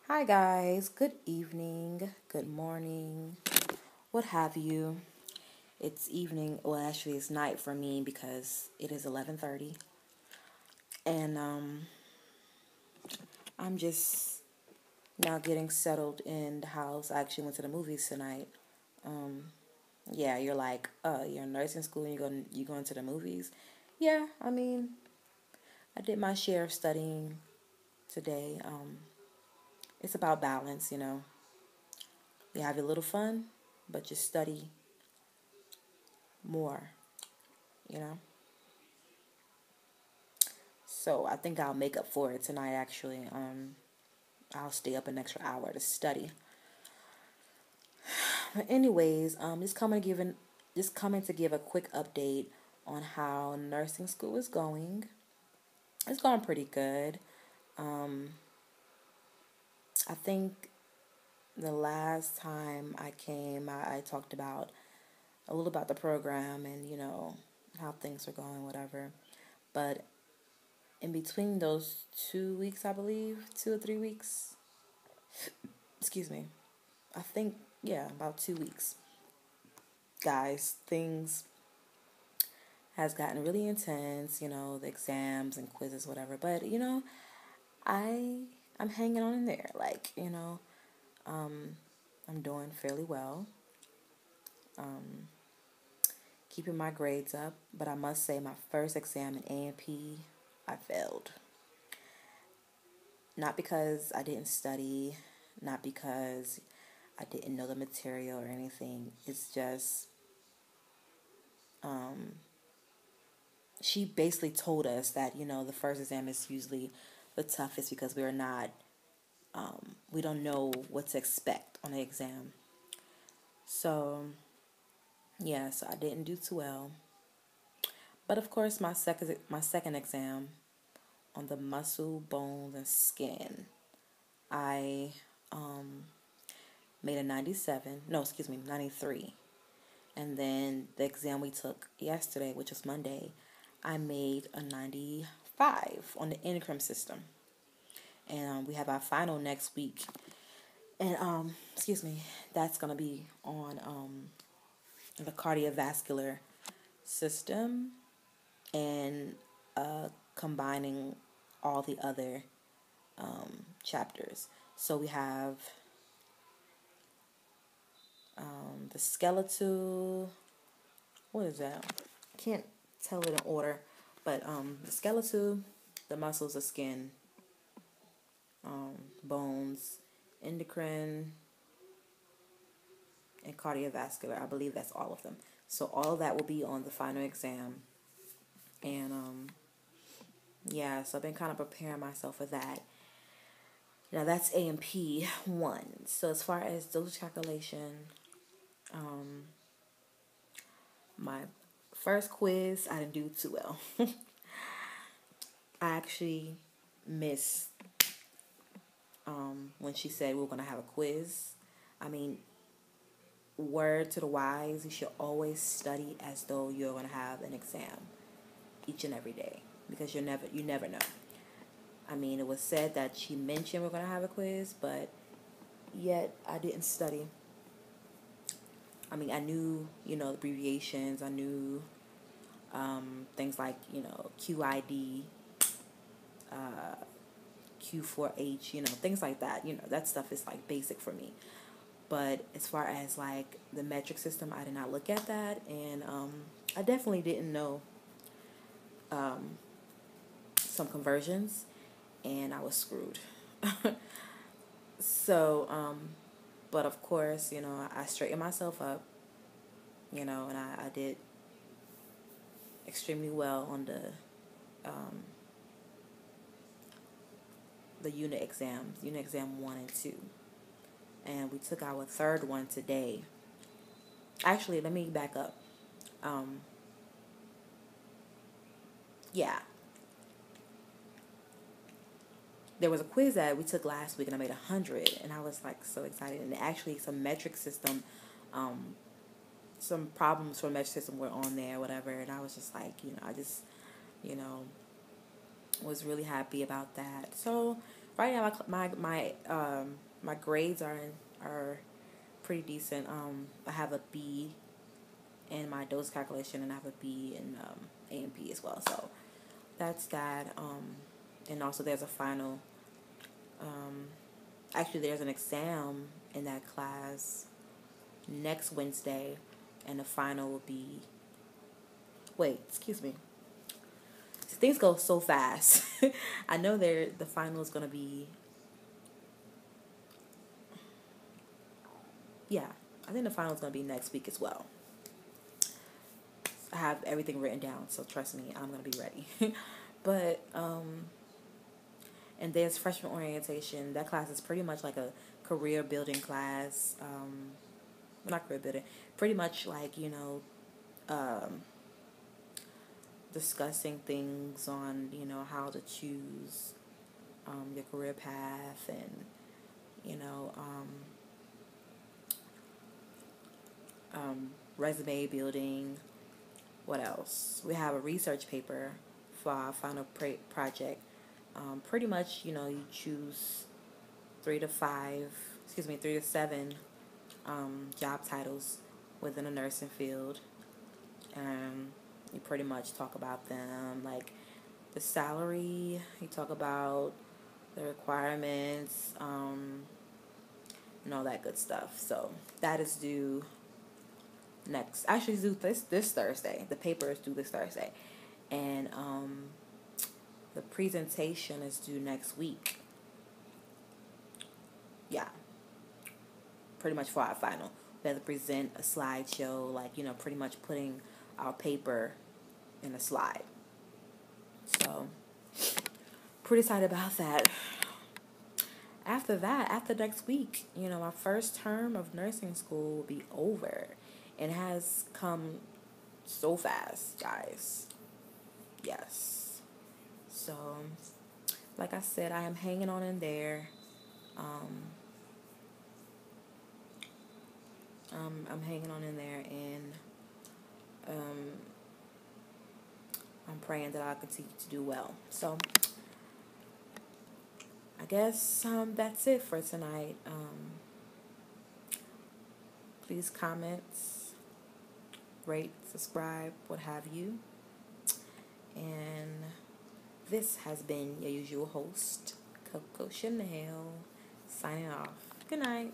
Hi, guys. Good evening, good morning, what have you. It's evening. Well, actually, it's night for me because it is 11:30, and I'm just now getting settled in the house. I actually went to the movies tonight. Um, yeah, you're like, you're in nursing school and you going to the movies. Yeah, I mean, I did my share of studying today. It's about balance, you know. You have a little fun, but you study more, you know. So I think I'll make up for it tonight. Actually, I'll stay up an extra hour to study. But anyways, just coming to give a quick update on how nursing school is going. It's going pretty good. Um, I think the last time I came, I talked about a little about the program and how things are going, whatever. But in between those 2 weeks, I believe 2 or 3 weeks. Excuse me. I think, yeah, about 2 weeks. Guys, things has gotten really intense, the exams and quizzes, whatever. But, I I'm hanging on in there. Um, I'm doing fairly well. Um, Keeping my grades up. But I must say my first exam in A&P, I failed. Not because I didn't study, not because I didn't know the material or anything. It's just um, she basically told us that the first exam is usually the toughest because we don't know what to expect on the exam. So yeah, so I didn't do too well. But of course, my second exam on the muscle, bones, and skin, I made a 97. No, excuse me, 93. And then the exam we took yesterday, which was Monday, I made a 95 on the endocrine system. And we have our final next week. And excuse me, that's gonna be on the cardiovascular system and combining all the other chapters. So we have the skeletal. What is that? I can't tell it in order, but the skeletal, the muscles, the skin, bones, endocrine, and cardiovascular. I believe that's all of them. So all of that will be on the final exam. And yeah, so I've been kind of preparing myself for that. Now that's A&P 1. So as far as dose calculation, um, my first quiz, I didn't do too well. I actually missed when she said we were going to have a quiz. I mean, word to the wise, you should always study as though you're going to have an exam each and every day because you never know. I mean, it was said that she mentioned we're going to have a quiz, but yet I didn't study. I mean, I knew, abbreviations. I knew things like, QID, Q4H, things like that. That stuff is like basic for me. But as far as like the metric system, I did not look at that. And I definitely didn't know some conversions. And I was screwed. So, but of course, I straightened myself up, and I did extremely well on the unit exam 1 and 2. And we took our third one today. Actually, let me back up. Um, yeah, there was a quiz that we took last week and I made 100, and I was like so excited. And actually, some metric system, some problems for metric system were on there, whatever. And I was just like, I just, you know, was really happy about that. So right now my grades are pretty decent. I have a B in my dose calculation, and I have a B in A&P as well. So that's that. And also there's a final. Um, Actually, there's an exam in that class next Wednesday, and the final will be. Wait, excuse me. Things go so fast. I know the final is gonna be. Yeah, I think the final is gonna be next week as well. I have everything written down, so trust me, I'm gonna be ready. But and there's freshman orientation. That class is pretty much like a career building class. Not career building, pretty much like um, discussing things on how to choose your career path, and you know resume building. What else? We have a research paper for our final project. Pretty much, you choose 3 to 7 job titles within a nursing field. You pretty much talk about them, like the salary. You talk about the requirements, and all that good stuff. So that is due next. Actually, it's due this Thursday. The paper is due this Thursday, and the presentation is due next week. Yeah, pretty much for our final. We have to present a slideshow, like pretty much putting our paper in a slide. So, pretty excited about that. After that, after next week, my first term of nursing school will be over. It has come so fast, guys. Yes. So, like I said, I am hanging on in there. I'm hanging on in there, and I'm praying that I'll continue to do well. So, I guess that's it for tonight. Please comment, rate, subscribe, what have you. And this has been your usual host, Coco Chanel, signing off. Good night.